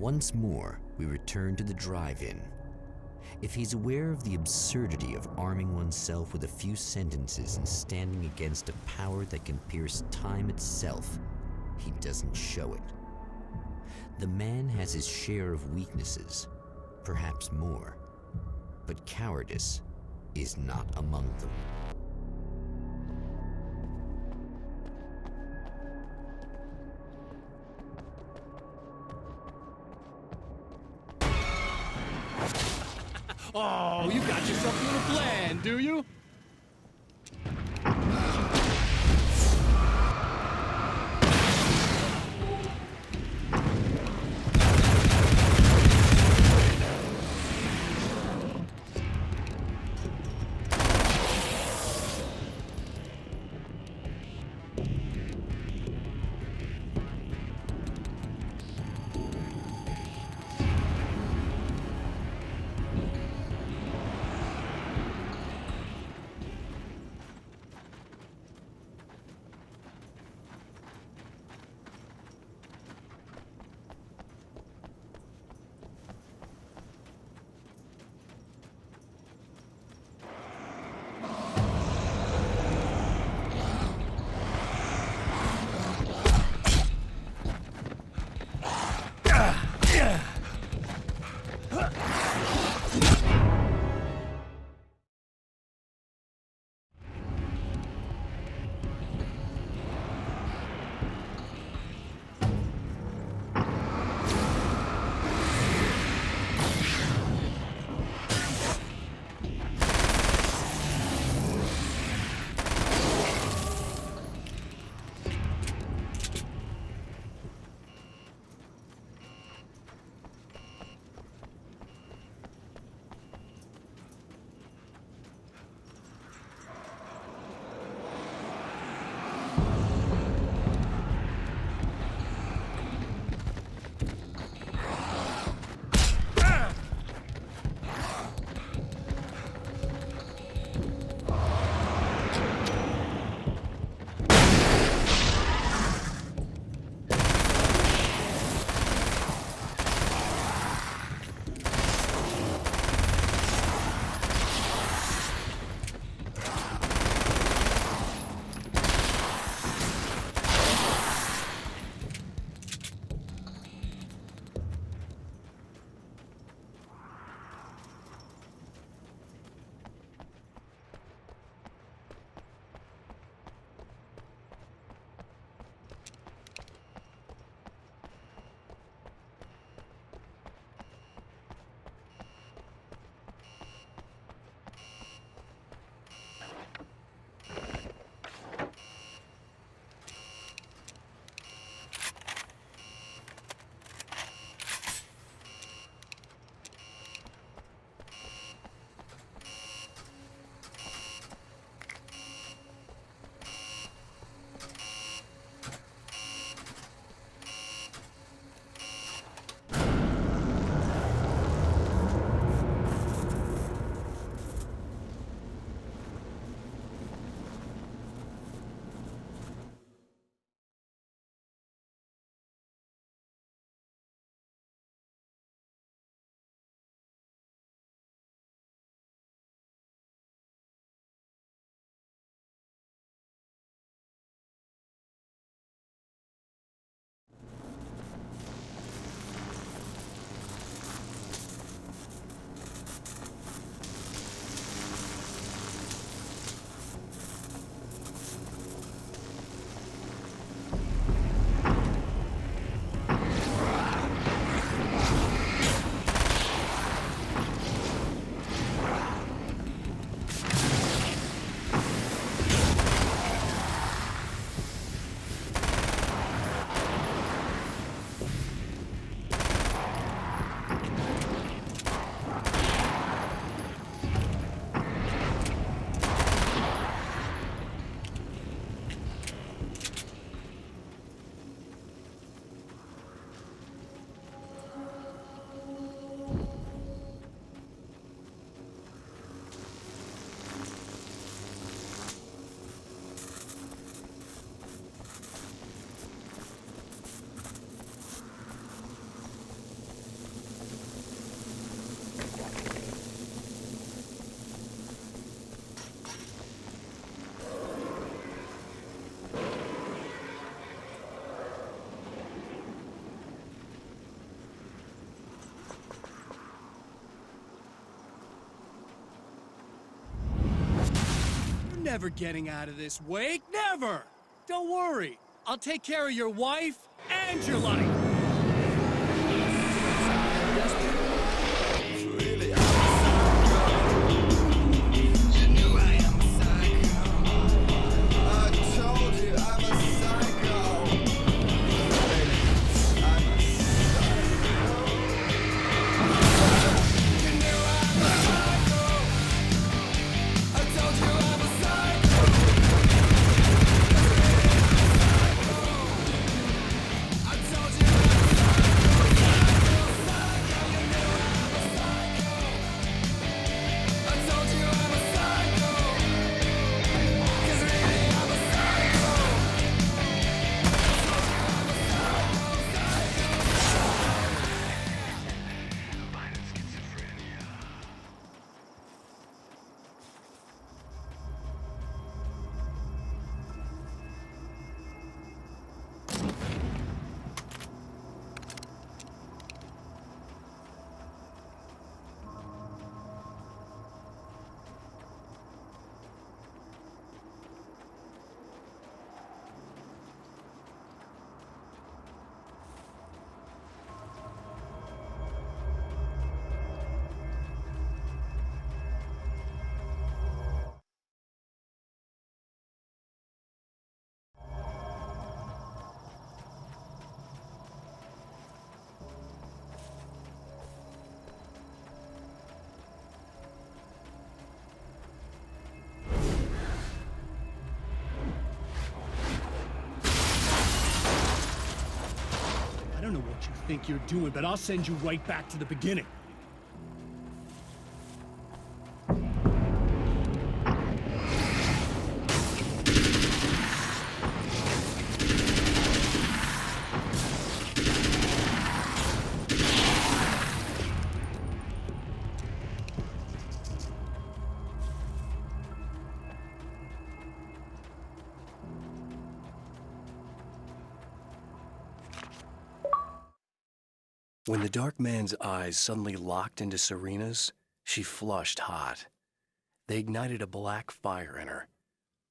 Once more, we return to the drive-in. If he's aware of the absurdity of arming oneself with a few sentences and standing against a power that can pierce time itself, he doesn't show it. The man has his share of weaknesses, perhaps more, but cowardice is not among them. Oh, you got yourself a little plan, do you? never getting out of this, Wake. Never! Don't worry. I'll take care of your wife and your life. I don't know what you think you're doing, but I'll send you right back to the beginning. When the dark man's eyes suddenly locked into Serena's, she flushed hot. They ignited a black fire in her.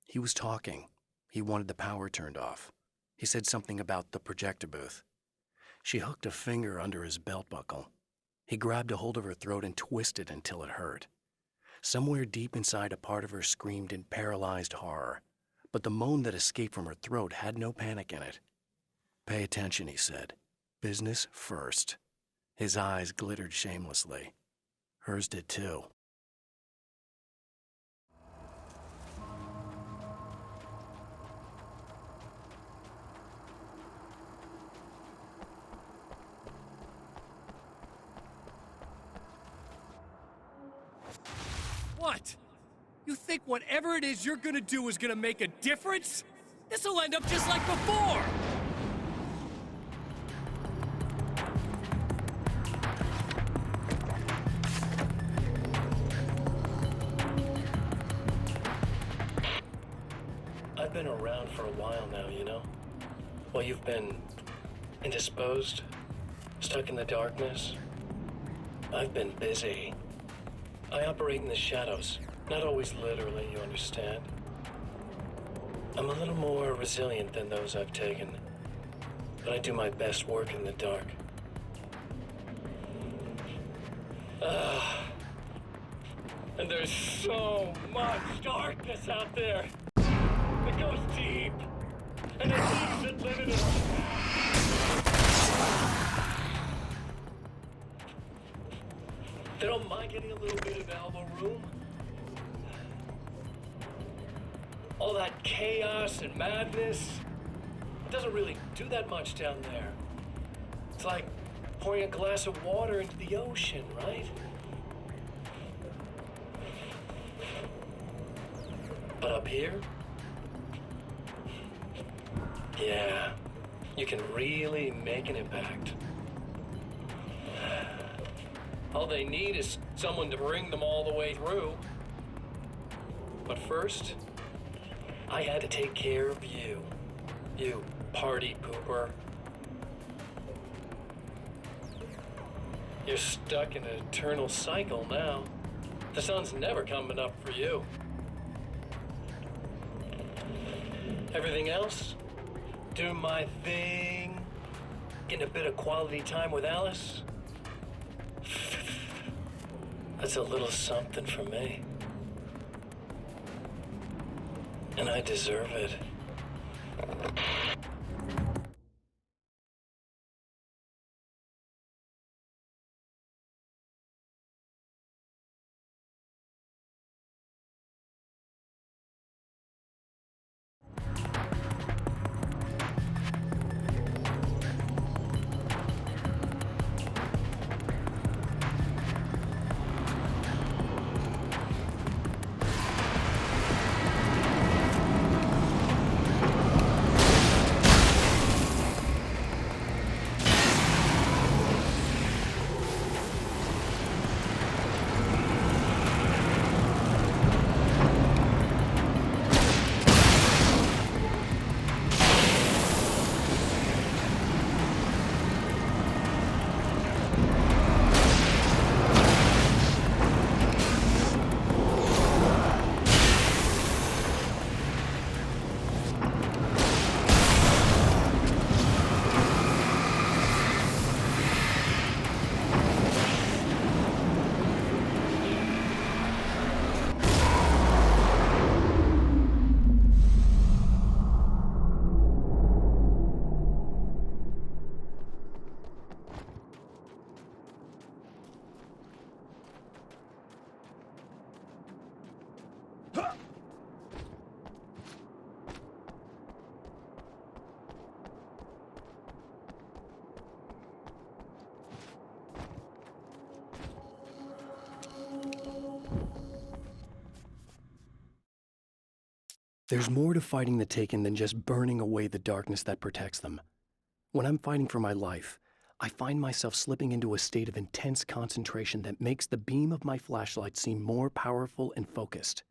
He was talking. He wanted the power turned off. He said something about the projector booth. She hooked a finger under his belt buckle. He grabbed a hold of her throat and twisted until it hurt. Somewhere deep inside, a part of her screamed in paralyzed horror, but the moan that escaped from her throat had no panic in it. "Pay attention," he said. "Business first." His eyes glittered shamelessly. Hers did too. What? You think whatever it is you're gonna do is gonna make a difference? This'll end up just like before! I've been around for a while now, you know? While you've been indisposed, stuck in the darkness, I've been busy. I operate in the shadows, not always literally, you understand? I'm a little more resilient than those I've taken, but I do my best work in the dark. And there's so much darkness out there. It goes deep, and it leaves it limited. They don't mind getting a little bit of elbow room. All that chaos and madness, it doesn't really do that much down there. It's like pouring a glass of water into the ocean, right? But up here, yeah, you can really make an impact. All they need is someone to bring them all the way through. But first, I had to take care of you. You party pooper. You're stuck in an eternal cycle now. The sun's never coming up for you. Everything else? Do my thing. Getting a bit of quality time with Alice? That's a little something for me. And I deserve it. There's more to fighting the Taken than just burning away the darkness that protects them. When I'm fighting for my life, I find myself slipping into a state of intense concentration that makes the beam of my flashlight seem more powerful and focused.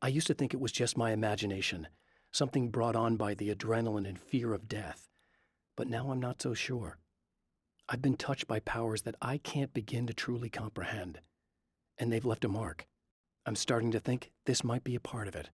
I used to think it was just my imagination, something brought on by the adrenaline and fear of death, but now I'm not so sure. I've been touched by powers that I can't begin to truly comprehend, and they've left a mark. I'm starting to think this might be a part of it.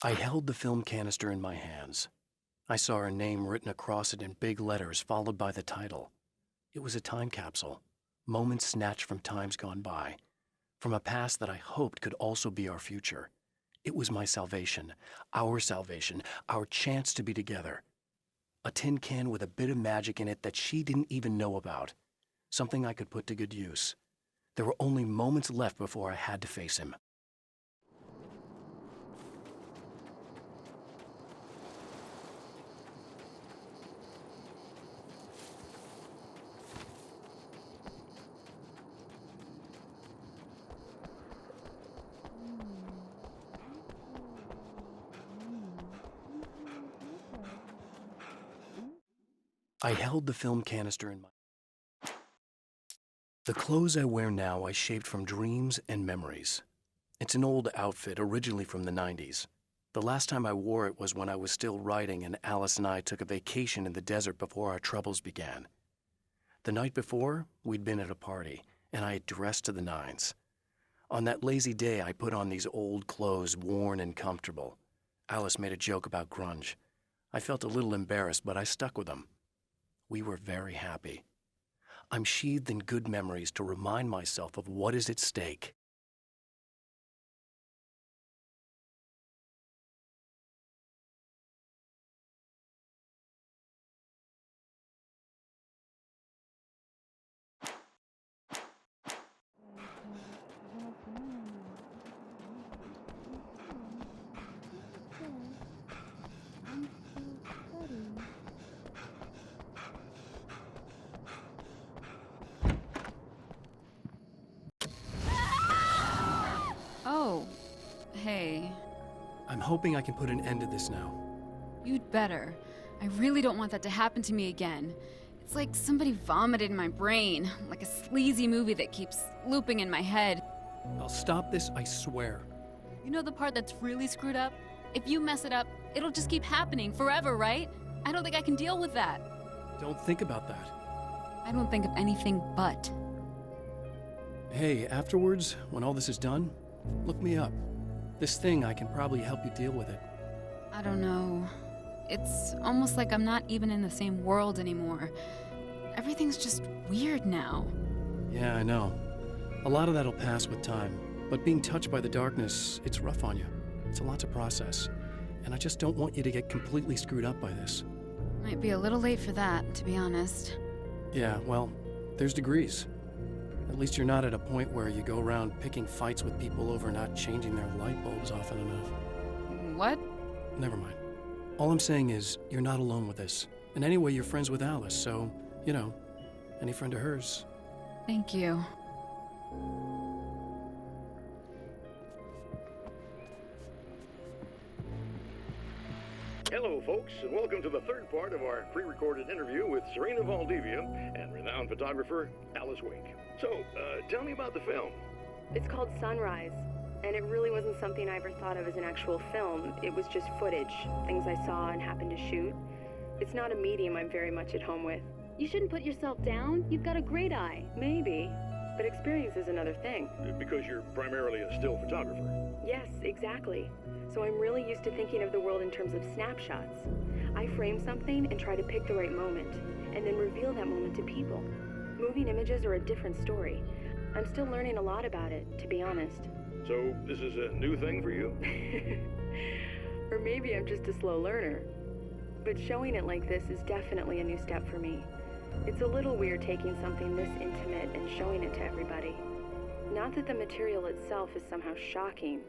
I held the film canister in my hands. I saw her name written across it in big letters, followed by the title. It was a time capsule, moments snatched from times gone by, from a past that I hoped could also be our future. It was my salvation, our chance to be together. A tin can with a bit of magic in it that she didn't even know about. Something I could put to good use. There were only moments left before I had to face him. I held the film canister in my... The clothes I wear now I shaped from dreams and memories. It's an old outfit, originally from the 90s. The last time I wore it was when I was still writing and Alice and I took a vacation in the desert before our troubles began. The night before, we'd been at a party, and I had dressed to the nines. On that lazy day, I put on these old clothes, worn and comfortable. Alice made a joke about grunge. I felt a little embarrassed, but I stuck with them. We were very happy. I'm sheathed in good memories to remind myself of what is at stake. Oh, hey. I'm hoping I can put an end to this now. You'd better. I really don't want that to happen to me again. It's like somebody vomited in my brain, like a sleazy movie that keeps looping in my head. I'll stop this, I swear. You know the part that's really screwed up? If you mess it up, it'll just keep happening forever, right? I don't think I can deal with that. Don't think about that. I don't think of anything but. Hey, afterwards, when all this is done, look me up. This thing, I can probably help you deal with it. I don't know. It's almost like I'm not even in the same world anymore. Everything's just weird now. Yeah, I know. A lot of that'll pass with time, but being touched by the darkness, it's rough on you. It's a lot to process, and I just don't want you to get completely screwed up by this. Might be a little late for that, to be honest. Yeah, well, there's degrees. At least you're not at a point where you go around picking fights with people over not changing their light bulbs often enough. What? Never mind. All I'm saying is, you're not alone with this. And anyway, you're friends with Alice, so, you know, any friend of hers. Thank you. Hello, folks, and welcome to the third part of our pre-recorded interview with Serena Valdivia and renowned photographer Alice Wake. So, tell me about the film. It's called Sunrise, and it really wasn't something I ever thought of as an actual film. It was just footage, things I saw and happened to shoot. It's not a medium I'm very much at home with. You shouldn't put yourself down. You've got a great eye. Maybe, but experience is another thing. Because you're primarily a still photographer. Yes, exactly. So I'm really used to thinking of the world in terms of snapshots. I frame something and try to pick the right moment, and then reveal that moment to people. Moving images are a different story. I'm still learning a lot about it, to be honest. So, this is a new thing for you? Or maybe I'm just a slow learner. But showing it like this is definitely a new step for me. It's a little weird taking something this intimate and showing it to everybody. Not that the material itself is somehow shocking.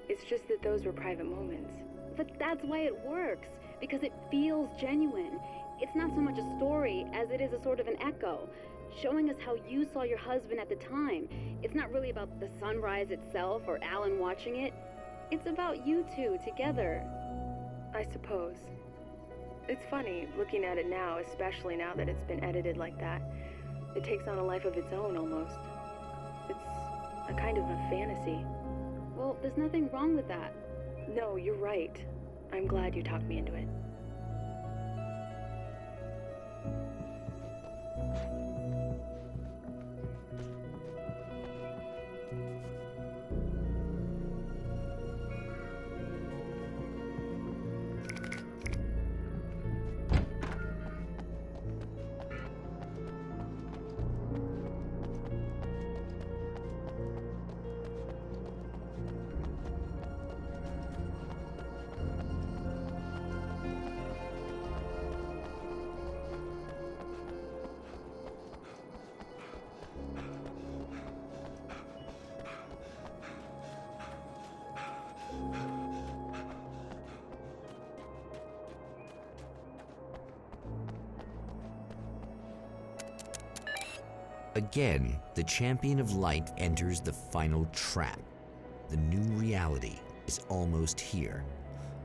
It's just that those were private moments. But that's why it works, because it feels genuine. It's not so much a story as it is a sort of an echo, showing us how you saw your husband at the time. It's not really about the sunrise itself or Alan watching it. It's about you two together. I suppose. It's funny, looking at it now, especially now that it's been edited like that. It takes on a life of its own, almost. It's a kind of a fantasy. Well, there's nothing wrong with that. No, you're right. I'm glad you talked me into it. Again, the champion of light enters the final trap. The new reality is almost here.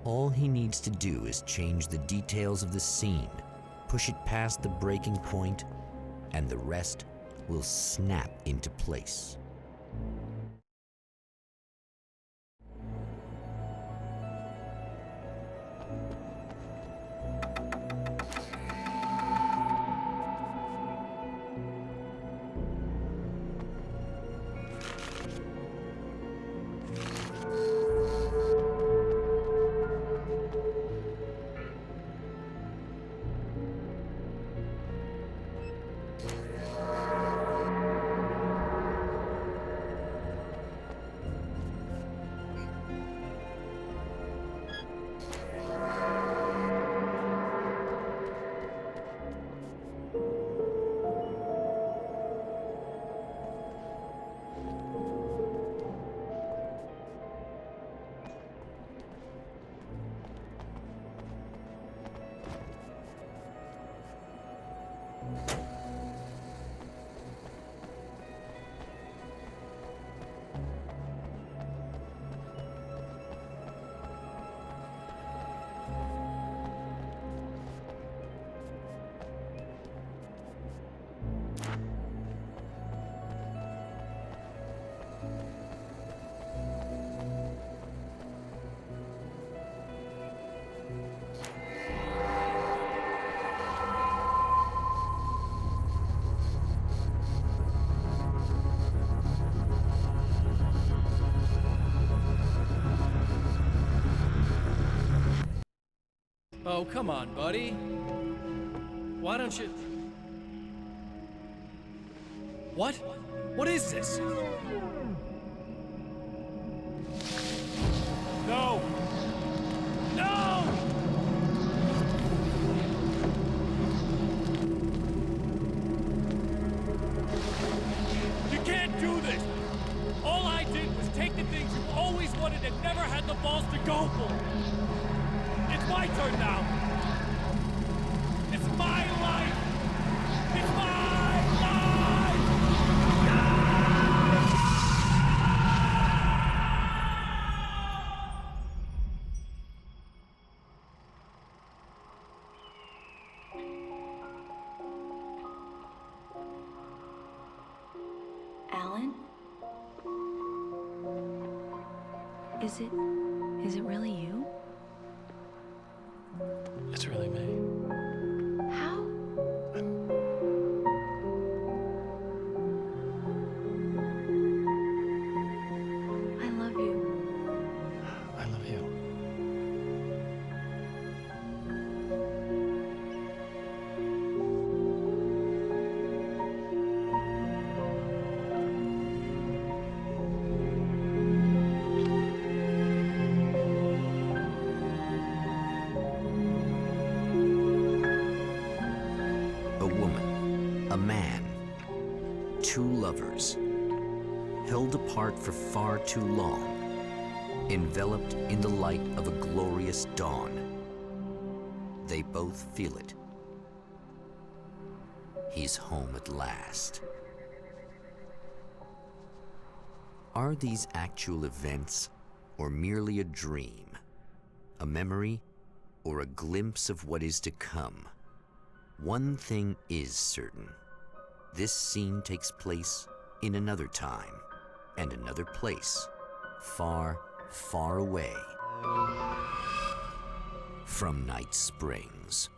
All he needs to do is change the details of the scene, push it past the breaking point, and the rest will snap into place. Oh, come on, buddy. Why don't you... What? What is this? No! No! You can't do this! All I did was take the things you always wanted and never had the balls to go for! It's my turn now! It's my life! It's my life! Alan? Is it really you? It's really me. How? I love you. I love you. A woman, a man, two lovers, held apart for far too long, enveloped in the light of a glorious dawn. They both feel it. He's home at last. Are these actual events, or merely a dream? A memory, or a glimpse of what is to come? One thing is certain. This scene takes place in another time and another place, far, far away from Night Springs.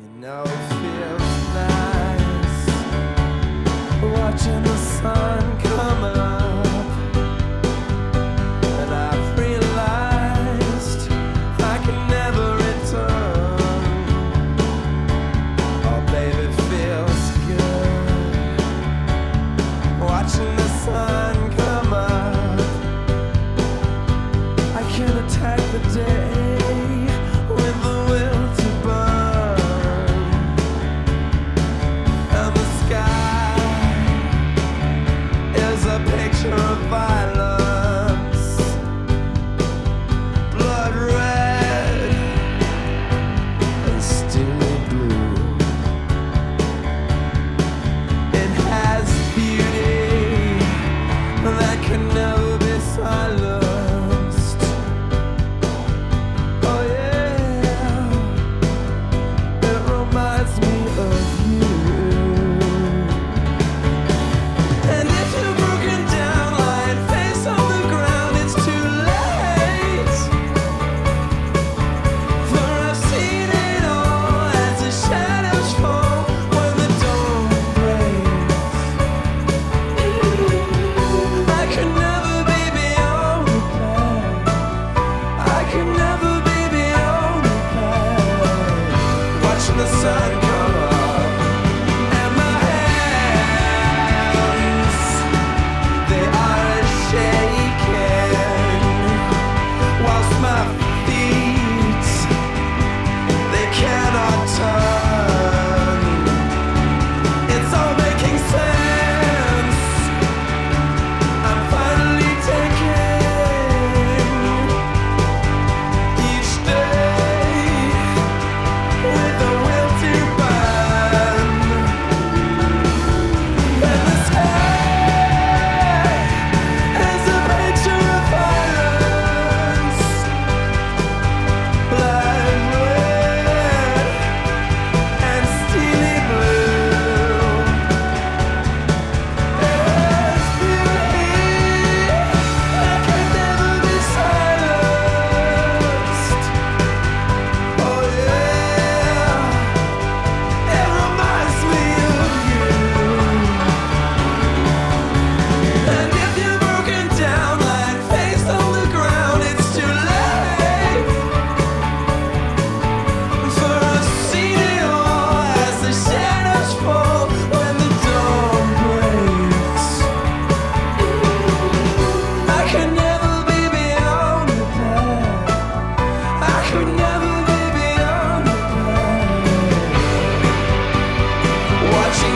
You know it feels nice watching the sun come up, and I've realized I can never return. Oh baby, it feels good watching the sun come up. I can't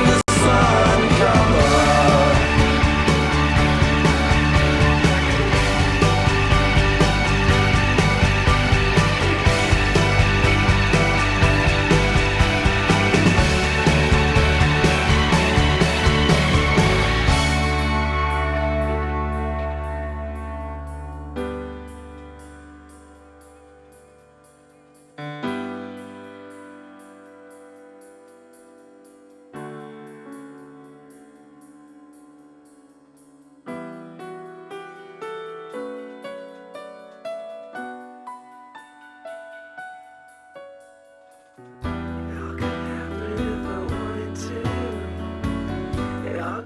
the sun come up. All could happen if I wanted to. It all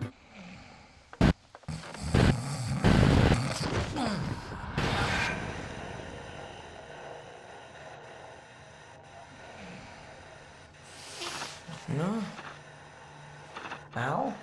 No? Al?